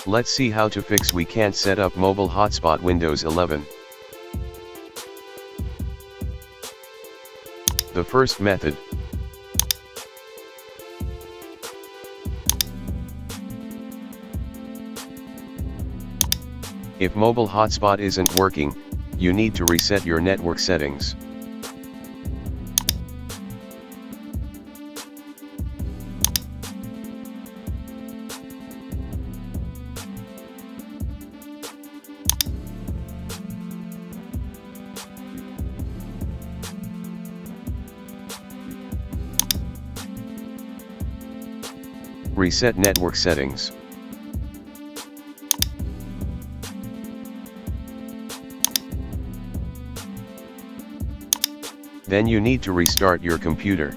Let's see how to fix we can't set up mobile hotspot Windows 11. The first method. If mobile hotspot isn't working, you need to reset your network settings. Reset network settings. Then you need to restart your computer.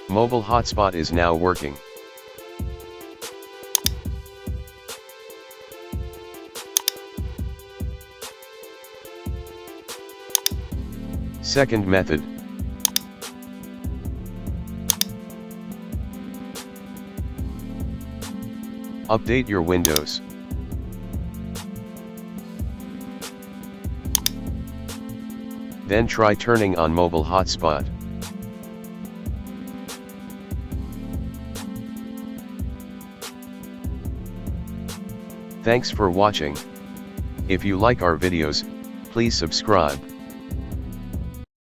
Mobile hotspot is now working. Second method. Update your Windows. Then try turning on mobile hotspot. Thanks for watching. If you like our videos, please subscribe.